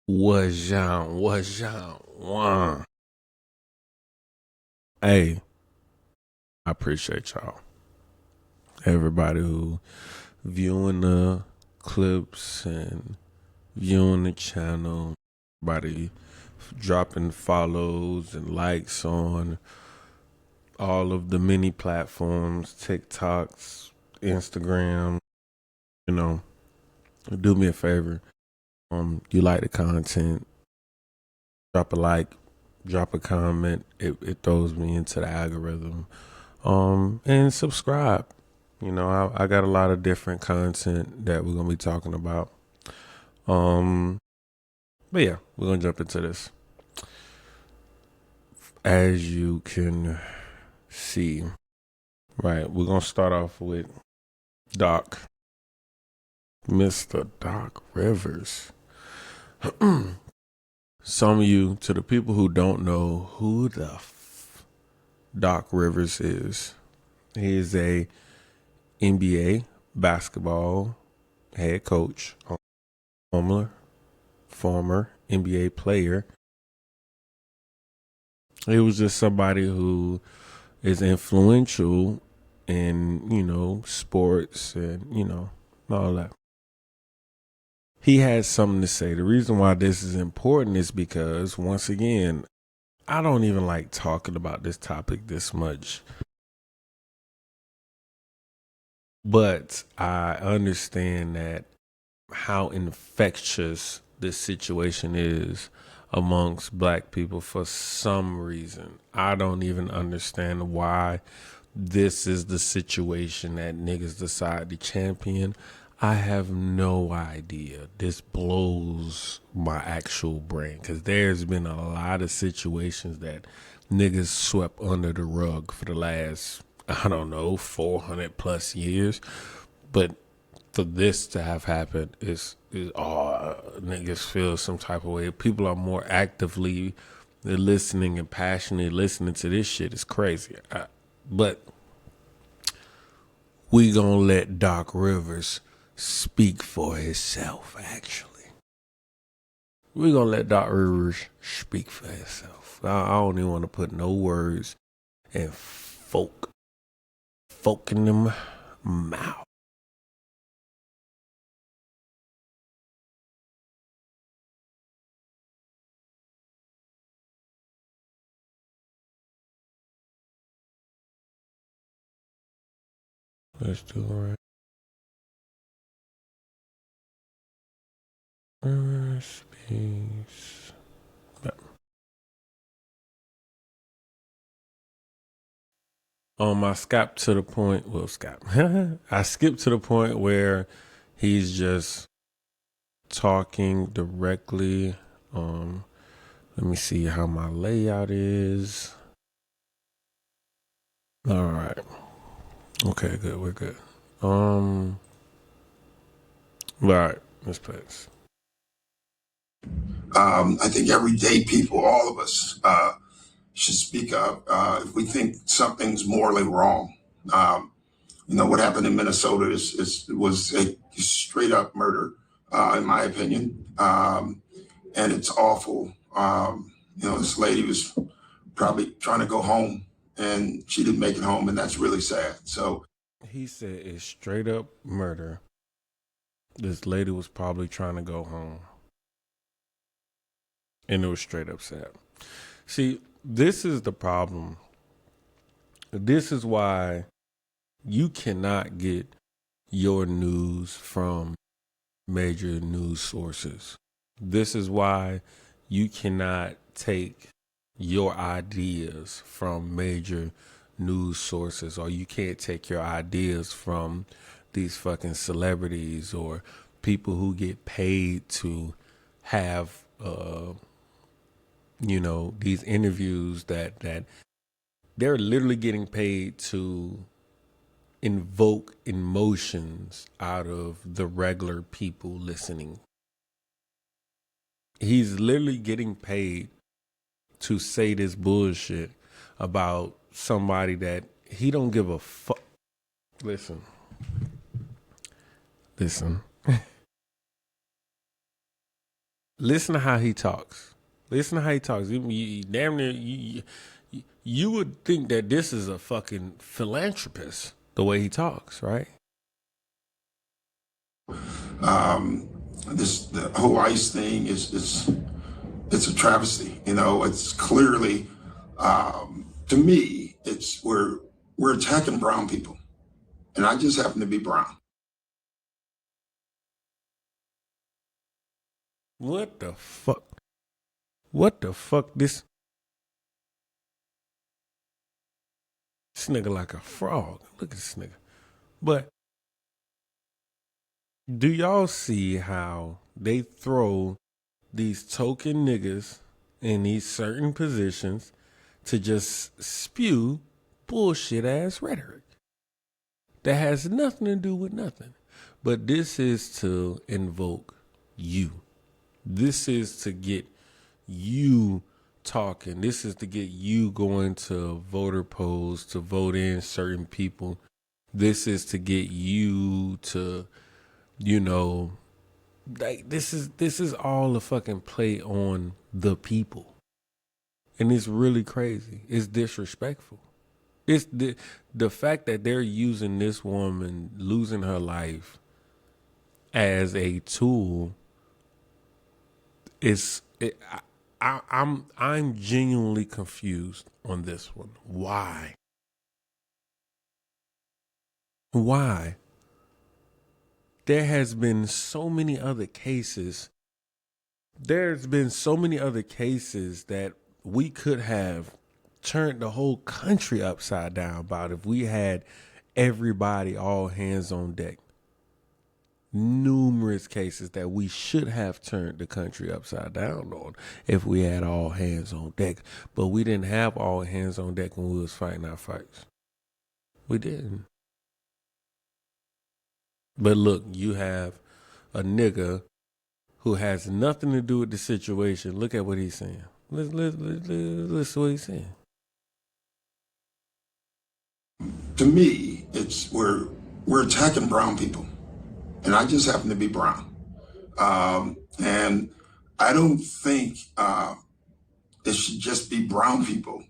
Wah. Hey, I appreciate y'all. Everybody who viewing the clips and viewing the channel. Everybody dropping follows and likes on all of the many platforms, TikToks, Instagram. You know, do me a favor. You like the content, drop a like, drop a comment. It throws me into the algorithm. And subscribe. I got a lot of different content that we're gonna be talking about. Um, but yeah, we're gonna jump into this. As you can see, right, we're gonna start off with Doc, Mr. Doc Rivers. Some of you, to the people who don't know who the Doc Rivers is, he is a NBA basketball head coach, former NBA player. He was just somebody who is influential in, sports and, all that. He has something to say. The reason why this is important is because, once again, I don't even like talking about this topic this much. But I understand that how infectious this situation is amongst black people for some reason. I don't even understand why this is the situation that niggas decide to champion. I have no idea. This blows my actual brain because there's been a lot of situations that niggas swept under the rug for the last, I don't know, 400 plus years. But for this to have happened is niggas feel some type of way. People are more actively listening and passionately listening to this shit. It's crazy. But we gonna let Doc Rivers speak for himself. Actually, we gonna let Doc Rivers speak for himself. I don't even want to put no words in folk in them mouth. Let's do it right. Rivers speaks. I skipped to the point. Well, I skipped to the point where he's just talking directly. Let me see how my layout is. All right. Okay, good. We're good. All right. Let's play this. I think everyday people, all of us, should speak up if we think something's morally wrong. What happened in Minnesota was a straight up murder, in my opinion, and it's awful. This lady was probably trying to go home, and she didn't make it home, and that's really sad. So he said it's straight up murder. This lady was probably trying to go home, and it was straight up sad. See, this is the problem. This is why you cannot get your news from major news sources. This is why you cannot take your ideas from major news sources, or you can't take your ideas from these fucking celebrities or people who get paid to have these interviews that they're literally getting paid to invoke emotions out of the regular people listening. He's literally getting paid to say this bullshit about somebody that he don't give a fuck. Listen. Listen to how he talks. Listen to how he talks. Damn near, you would think that this is a fucking philanthropist the way he talks, right? This the whole ICE thing is it's a travesty. You know, it's clearly to me, it's we're attacking brown people, and I just happen to be brown. What the fuck? What the fuck? This nigga like a frog. Look at this nigga. But do y'all see how they throw these token niggas in these certain positions to just spew bullshit ass rhetoric that has nothing to do with nothing? But this is to invoke you. This is to get you talking. This is to get you going to voter polls to vote in certain people. This is to get you to, you know, like this is all a fucking play on the people. And it's really crazy. It's disrespectful. It's the fact that they're using this woman losing her life as a tool is I'm genuinely confused on this one. Why? Why? There has been so many other cases. There's been so many other cases that we could have turned the whole country upside down about if we had everybody all hands on deck. Numerous cases that we should have turned the country upside down on if we had all hands on deck. But we didn't have all hands on deck when we was fighting our fights. We didn't. But look, you have a nigga who has nothing to do with the situation. Look at what he's saying. Listen to what he's saying. To me, it's we're attacking brown people, and I just happen to be brown. And I don't think it should just be brown people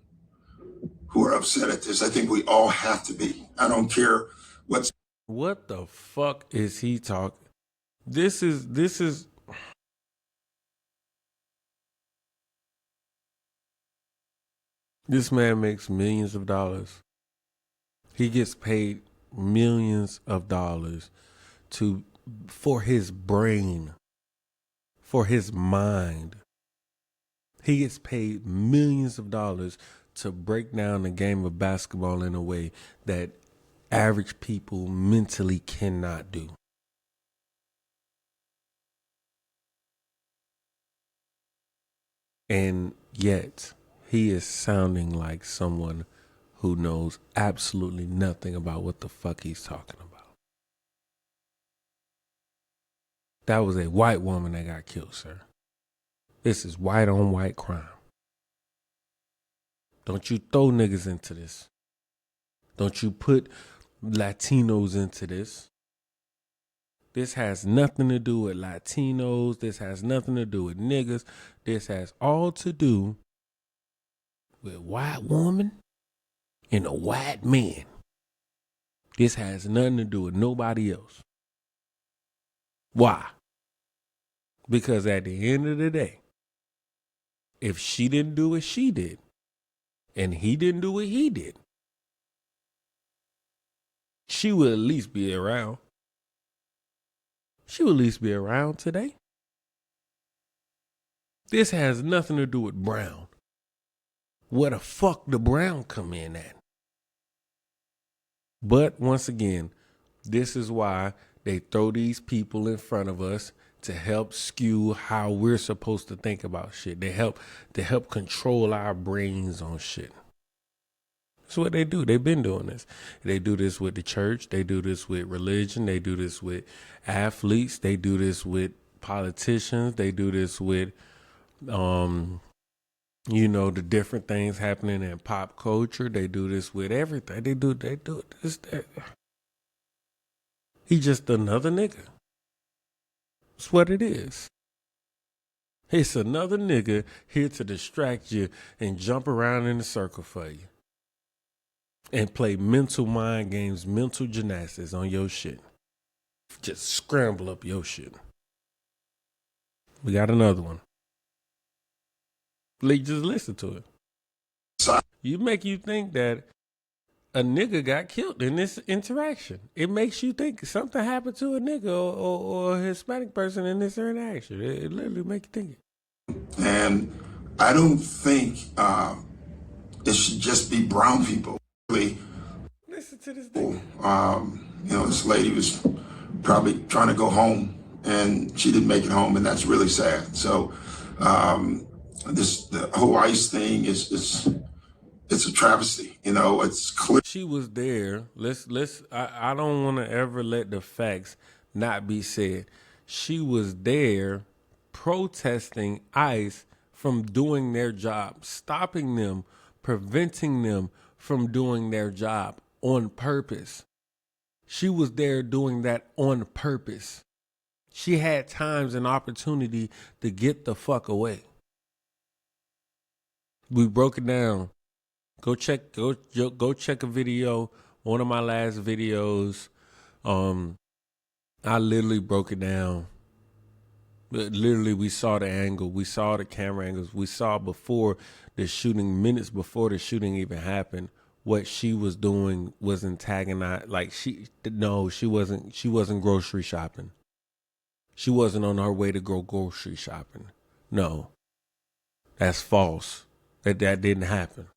who are upset at this. I think we all have to be. I don't care what's. What the fuck is he talking? This is this man makes millions of dollars. He gets paid millions of dollars for his brain, for his mind. He gets paid millions of dollars to break down the game of basketball in a way that average people mentally cannot do. And yet, he is sounding like someone who knows absolutely nothing about what the fuck he's talking about. That was a white woman that got killed, sir. This is white on white crime. Don't you throw niggas into this. Don't you put Latinos into this. This has nothing to do with Latinos. This has nothing to do with niggas. This has all to do with a white woman and a white man. This has nothing to do with nobody else. Why? Because at the end of the day, if she didn't do what she did, and he didn't do what he did, she will at least be around. She will at least be around today. This has nothing to do with Brown. Where the fuck the Brown come in at? But once again, this is why they throw these people in front of us to help skew how we're supposed to think about shit. They help control our brains on shit. That's what they do. They've been doing this. They do this with the church. They do this with religion. They do this with athletes. They do this with politicians. They do this with, the different things happening in pop culture. They do this with everything. They do this. He's just another nigga. That's what it is. It's another nigga here to distract you and jump around in a circle for you and play mental mind games, mental gymnastics on your shit. Just scramble up your shit. We got another one. Just listen to it. You make you think that a nigga got killed in this interaction. It makes you think something happened to a nigga or a Hispanic person in this interaction. It literally make you think it. And I don't think it should just be brown people. Really, listen to this thing. This lady was probably trying to go home and she didn't make it home, and that's really sad. So the whole ICE thing is it's a travesty. It's clear. She was there. I don't want to ever let the facts not be said. She was there protesting ICE from doing their job, stopping them, preventing them from doing their job on purpose. She was there doing that on purpose. She had times and opportunity to get the fuck away. We broke it down. Go check a video. One of my last videos. I literally broke it down. Literally, we saw the angle. We saw the camera angles. We saw before the shooting, minutes before the shooting even happened, what she was doing was antagonized. Like she wasn't grocery shopping. She wasn't on her way to go grocery shopping. No, that's false. That didn't happen.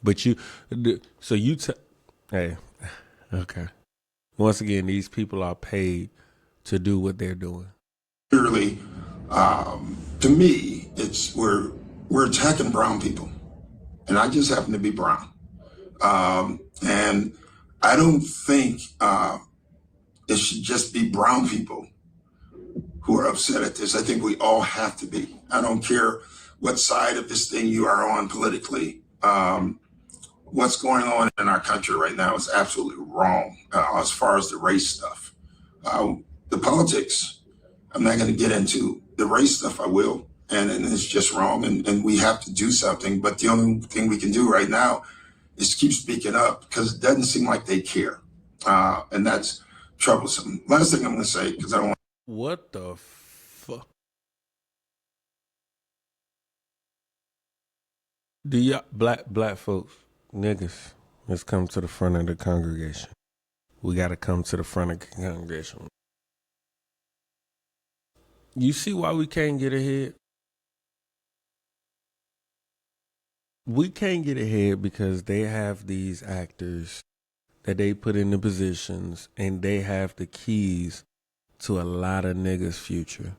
But hey, okay. Once again, these people are paid to do what they're doing. Clearly, to me, we're attacking brown people, and I just happen to be brown, and I don't think it should just be brown people who are upset at this. I think we all have to be. I don't care what side of this thing you are on politically. What's going on in our country right now is absolutely wrong as far as the race stuff. The politics, I'm not going to get into. The race stuff, I will, and it's just wrong, and we have to do something. But the only thing we can do right now is keep speaking up, because it doesn't seem like they care, and that's troublesome. Last thing I'm going to say, because I don't want. What the fuck? Do y'all black folks, niggas, let's come to the front of the congregation. We got to come to the front of the congregation. You see why we can't get ahead? We can't get ahead because they have these actors that they put in the positions, and they have the keys to a lot of niggas' future.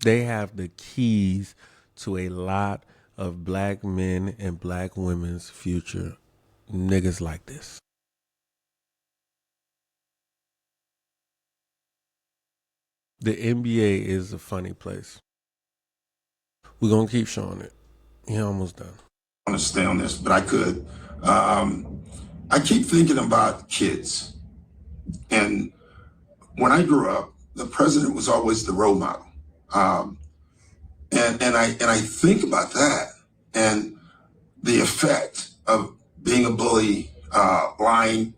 They have the keys to a lot of black men and black women's future. Niggas like this. The NBA is a funny place. We're going to keep showing it. You're almost done. I want to stay on this, but I could. I keep thinking about kids. And when I grew up, the president was always the role model. And I think about that and the effect of being a bully, lying.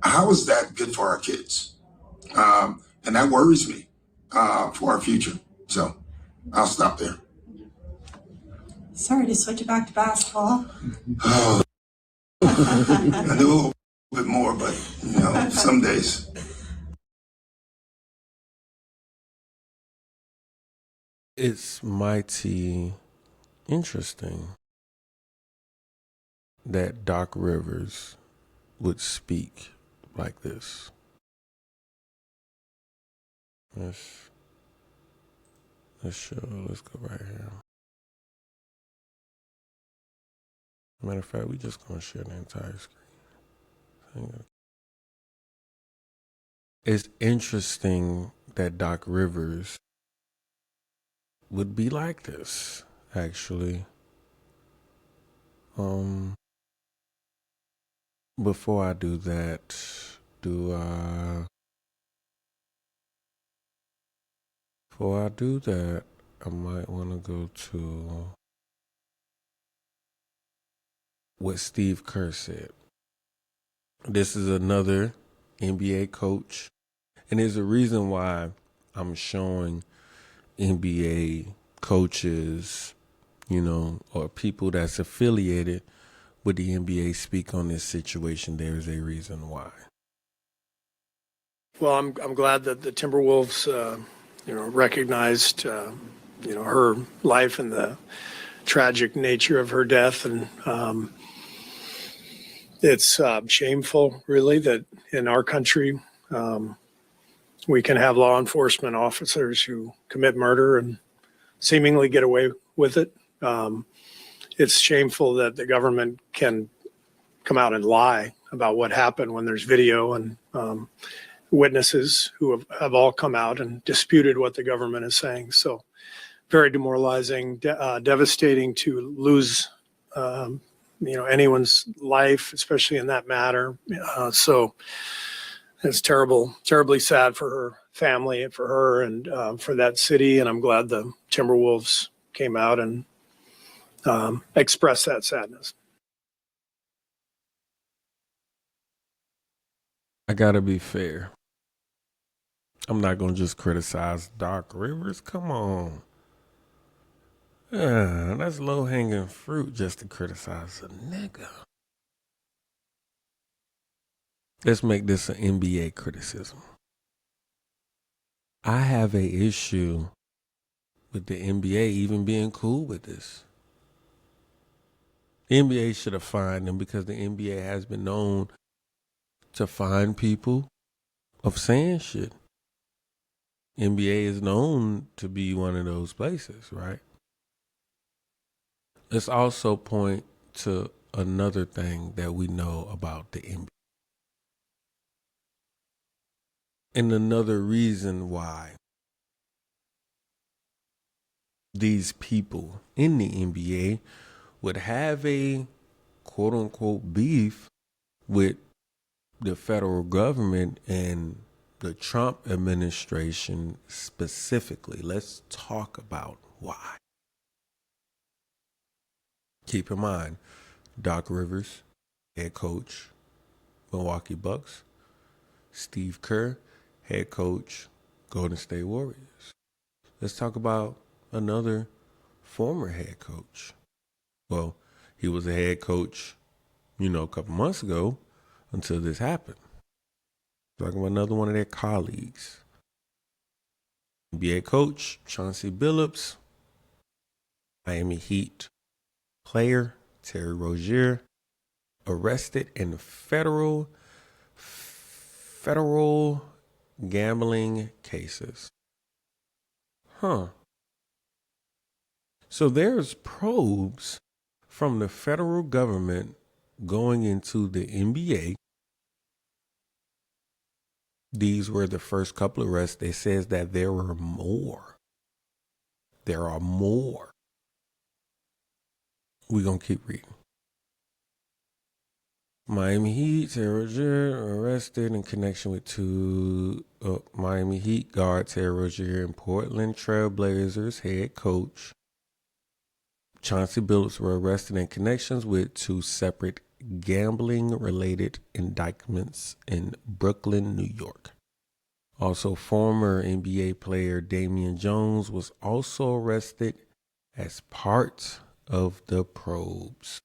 How is that good for our kids? And that worries me for our future. So I'll stop there. Sorry to switch it back to basketball. Oh, I knew a little bit more, but some days. It's mighty interesting that Doc Rivers would speak like this. Let's go right here. Matter of fact, we just gonna share the entire screen. It's interesting that Doc Rivers would be like this, actually. Before I do that, do I? Before I do that, I might want to go to what Steve Kerr said. This is another NBA coach, and there's a reason why I'm showing NBA coaches, or people that's affiliated with the NBA speak on this situation. There's a reason why. Well, I'm glad that the Timberwolves, recognized, her life and the tragic nature of her death, and it's shameful, really, that in our country we can have law enforcement officers who commit murder and seemingly get away with it. It's shameful that the government can come out and lie about what happened when there's video and witnesses who have all come out and disputed what the government is saying. So very demoralizing, devastating to lose, anyone's life, especially in that matter. So it's terribly sad for her family and for her and for that city. And I'm glad the Timberwolves came out and expressed that sadness. I gotta be fair. I'm not gonna just criticize Doc Rivers. Come on. That's low-hanging fruit just to criticize a nigga. Let's make this an NBA criticism. I have a issue with the NBA even being cool with this. The NBA should have fined them because the NBA has been known to fine people of saying shit. NBA is known to be one of those places, right? Let's also point to another thing that we know about the NBA. And another reason why these people in the NBA would have a quote unquote beef with the federal government and the Trump administration specifically. Let's talk about why. Keep in mind, Doc Rivers, head coach, Milwaukee Bucks. Steve Kerr, head coach, Golden State Warriors. Let's talk about another former head coach. Well, he was a head coach, a couple months ago until this happened. Talking about another one of their colleagues. NBA coach, Chauncey Billups. Miami Heat player, Terry Rozier, arrested in federal gambling cases. So there's probes from the federal government going into the NBA. These were the first couple of arrests. It says that there were more. There are more. We're going to keep reading. Miami Heat, Terry Rozier arrested in connection with two Miami Heat guard Terry Rozier and Portland Trail Blazers head coach Chauncey Billups were arrested in connections with two separate gambling-related indictments in Brooklyn, New York. Also, former NBA player Damian Jones was also arrested as part of the probes.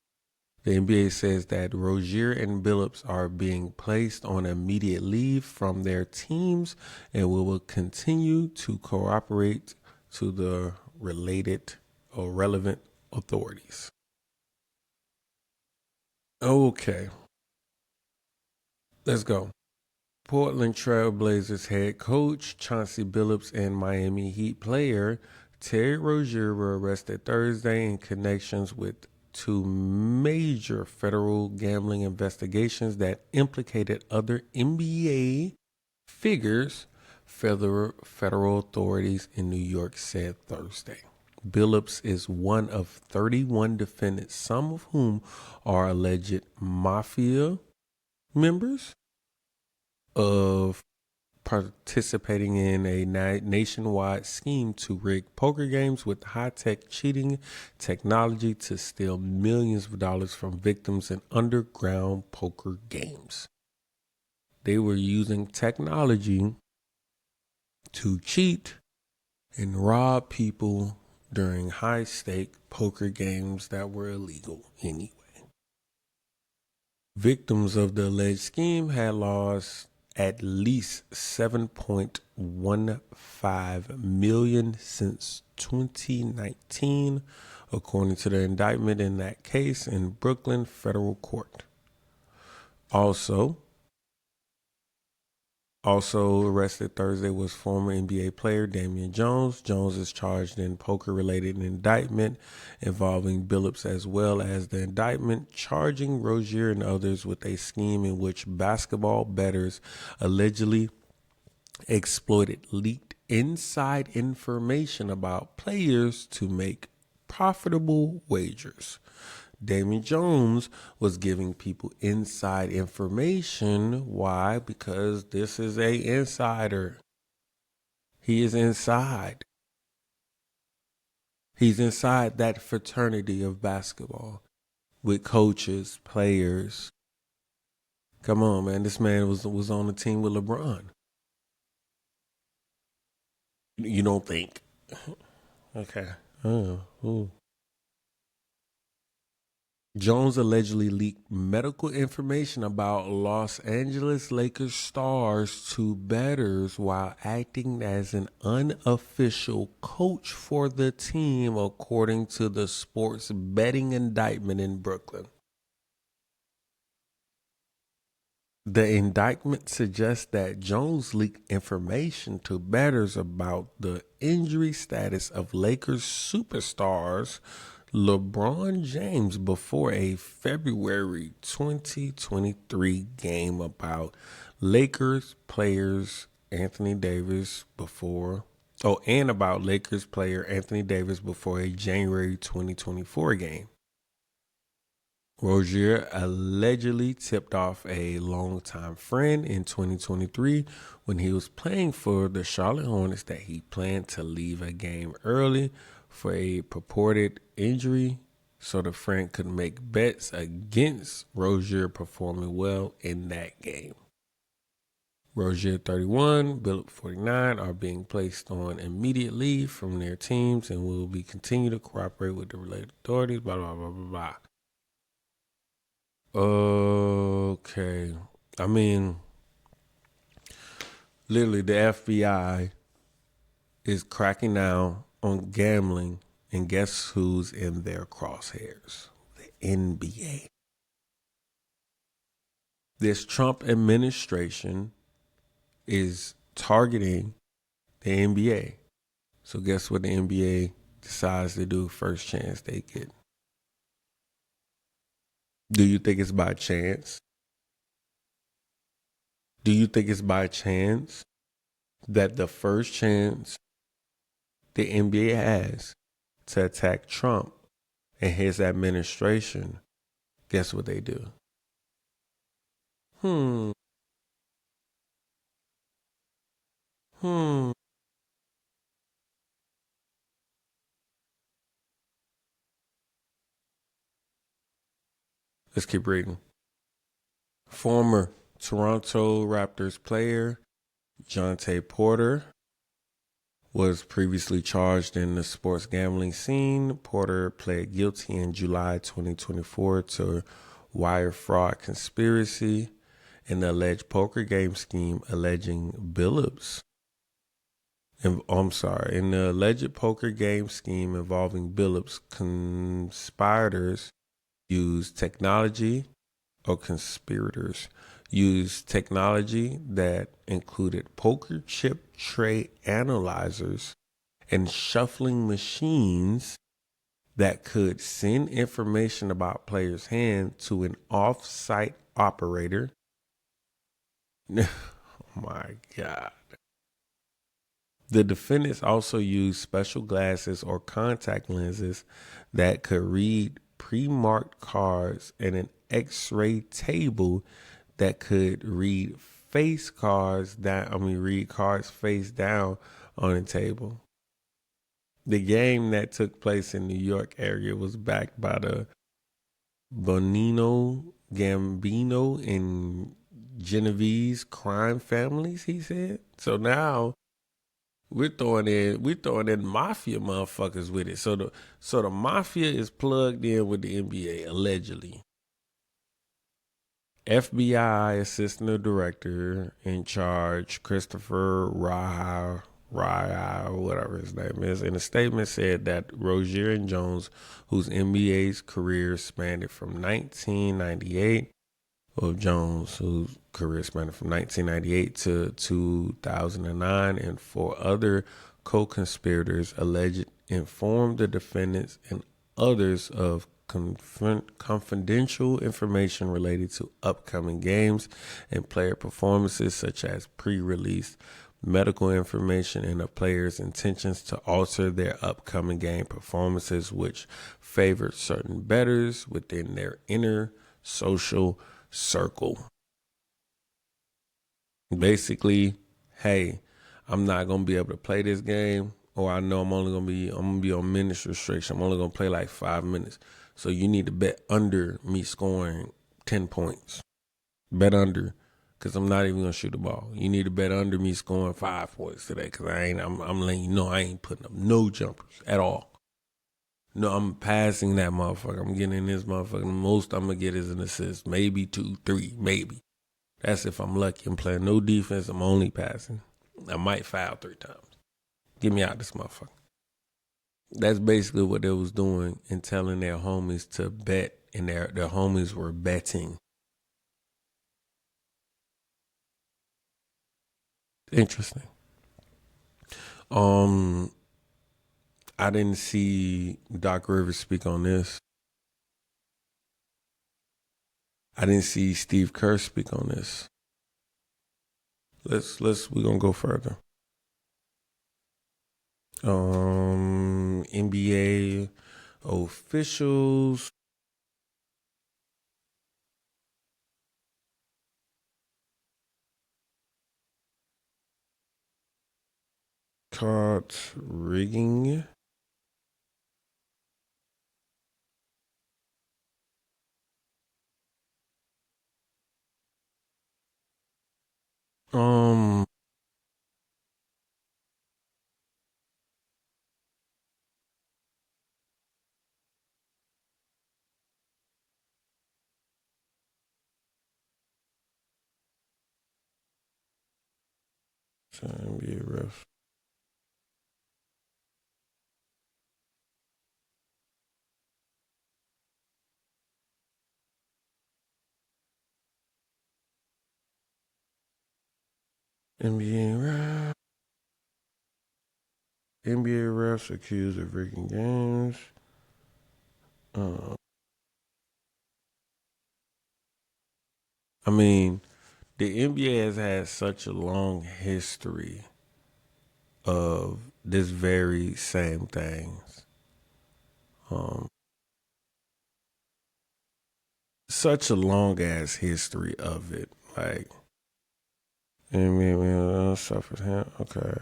The NBA says that Rozier and Billups are being placed on immediate leave from their teams and will continue to cooperate to the related or relevant authorities. Okay. Let's go. Portland Trail Blazers head coach Chauncey Billups and Miami Heat player Terry Rozier were arrested Thursday in connections with two major federal gambling investigations that implicated other NBA figures, federal authorities in New York said Thursday. Billups is one of 31 defendants, some of whom are alleged mafia members of participating in a nationwide scheme to rig poker games with high-tech cheating technology to steal millions of dollars from victims in underground poker games. They were using technology to cheat and rob people during high-stake poker games that were illegal anyway. Victims of the alleged scheme had lost at least $7.15 million since 2019, according to the indictment in that case in Brooklyn federal court. Also arrested Thursday was former NBA player Damian Jones. Jones is charged in poker-related indictment involving Billups, as well as the indictment charging Rozier and others with a scheme in which basketball bettors allegedly exploited leaked inside information about players to make profitable wagers. Damian Jones was giving people inside information. Why? Because this is a insider. He is inside. He's inside that fraternity of basketball with coaches, players. Come on, man. This man was on the team with LeBron. You don't think? Okay. Jones allegedly leaked medical information about Los Angeles Lakers stars to bettors while acting as an unofficial coach for the team, according to the sports betting indictment in Brooklyn. The indictment suggests that Jones leaked information to bettors about the injury status of Lakers superstars LeBron James before a February 2023 game about Lakers players Anthony Davis before Lakers player Anthony Davis before a January 2024 game. Rozier allegedly tipped off a longtime friend in 2023 when he was playing for the Charlotte Hornets that he planned to leave a game early for a purported injury so the friend could make bets against Rozier performing well in that game. Rozier 31, Billups 49 are being placed on immediate leave from their teams and will be continue to cooperate with the related authorities, blah, blah, blah, blah, blah. Okay. I mean, literally the FBI is cracking down on gambling, and guess who's in their crosshairs? The NBA. This Trump administration is targeting the NBA. So guess what the NBA decides to do first chance they get? Do you think it's by chance? Do you think it's by chance that the first chance the NBA has to attack Trump and his administration, guess what they do? Let's keep reading. Former Toronto Raptors player Jontay Porter was previously charged in the sports gambling scene. Porter pled guilty in July 2024 to wire fraud conspiracy and the alleged poker game scheme alleging Billups. In the alleged poker game scheme involving Billups, conspirators used technology that included poker chip tray analyzers and shuffling machines that could send information about players' hands to an off-site operator. Oh my God. The defendants also used special glasses or contact lenses that could read pre-marked cards and an X-ray table that could read read cards face down on a table. The game that took place in New York area was backed by the Bonino, Gambino, and Genovese crime families, he said. So now we're throwing in mafia motherfuckers with it. So the mafia is plugged in with the NBA, allegedly. FBI Assistant Director in charge, Christopher Raya, whatever his name is, in a statement said that Rozier and Jones, whose NBA's career spanned from 1998, whose career spanned from 1998 to 2009, and four other co-conspirators alleged informed the defendants and others of confidential information related to upcoming games and player performances, such as pre-release medical information and of players' intentions to alter their upcoming game performances, which favored certain bettors within their inner social circle. Basically, hey, I'm not gonna be able to play this game, or I know I'm gonna be on minutes restriction. I'm only gonna play like 5 minutes. So you need to bet under me scoring 10 points. Bet under, because I'm not even gonna shoot the ball. You need to bet under me scoring 5 points today, because I'm letting you know I ain't putting up no jumpers at all. No, I'm passing that motherfucker. I'm getting in this motherfucker. The most I'm gonna get is an assist, maybe 2, 3, maybe. That's if I'm lucky. I'm playing no defense. I'm only passing. I might foul 3 times. Get me out this motherfucker. That's basically what they was doing and telling their homies to bet, and their homies were betting. Interesting. I didn't see Doc Rivers speak on this. I didn't see Steve Kerr speak on this. We're gonna go further. NBA officials caught rigging. NBA ref. NBA refs accused of rigging games. I mean, the NBA has had such a long history of this very same things. Such a long ass history of it. Like, NBA suffered him. Okay.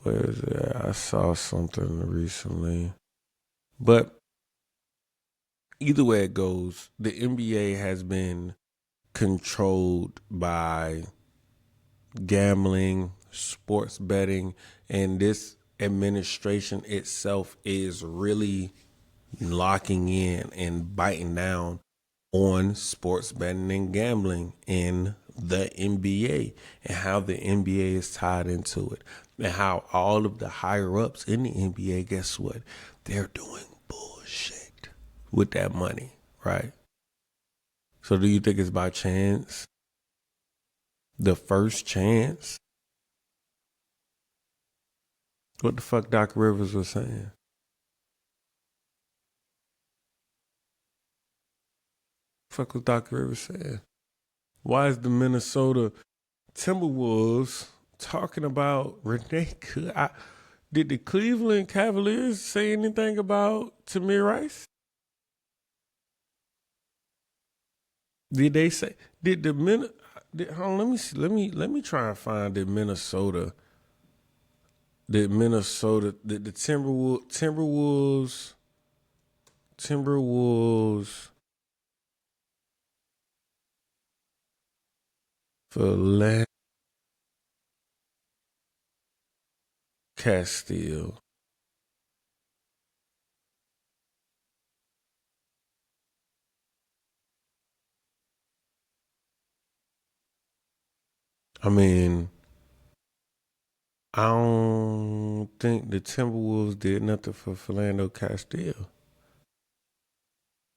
Where is it? I saw something recently. But either way it goes, the NBA has been controlled by gambling, sports betting, and this administration itself is really locking in and biting down on sports betting and gambling in the NBA, and how the NBA is tied into it, and how all of the higher ups in the NBA, guess what? They're doing bullshit with that money, right? So do you think it's by chance? The first chance? What the fuck Doc Rivers was saying? Fuck was Doc Rivers saying? Why is the Minnesota Timberwolves talking about Renee Cook? Did the Cleveland Cavaliers say anything about Tamir Rice? Did they say? Did the Min? Hold on, let me see. Let me try and find the Minnesota. The Timberwolves for Castile. I mean, I don't think the Timberwolves did nothing for Philando Castile.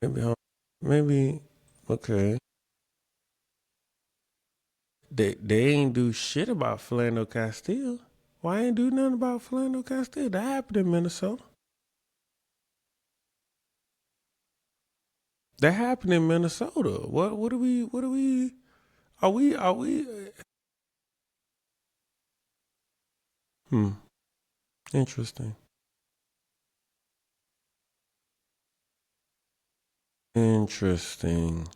Maybe, maybe, okay. They ain't do shit about Philando Castile. Why ain't do nothing about Philando Castile? That happened in Minnesota. That happened in Minnesota. What are we hmm. Interesting. Interesting.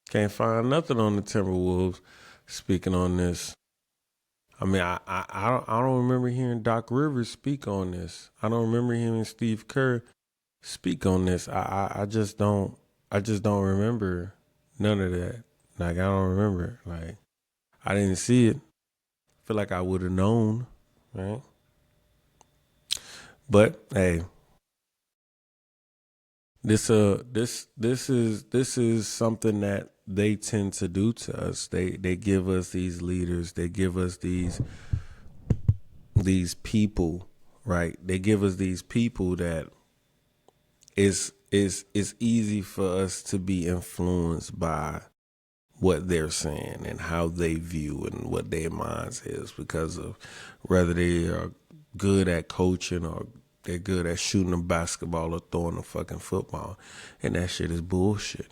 Can't find nothing on the Timberwolves speaking on this. I mean, I don't remember hearing Doc Rivers speak on this. I don't remember hearing Steve Kerr speak on this. I just don't remember none of that. Like I don't remember. Like I didn't see it. Feel like I would have known, right? But hey, this is something that they tend to do to us. They give us these leaders. They give us these people, right? They give us these people that is easy for us to be influenced by what they're saying and how they view and what their minds is because of whether they are good at coaching or they're good at shooting a basketball or throwing a fucking football. And that shit is bullshit.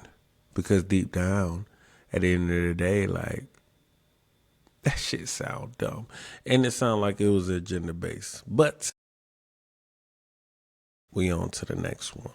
Because deep down, at the end of the day, like, that shit sound dumb. And it sound like it was agenda based. But we on to the next one.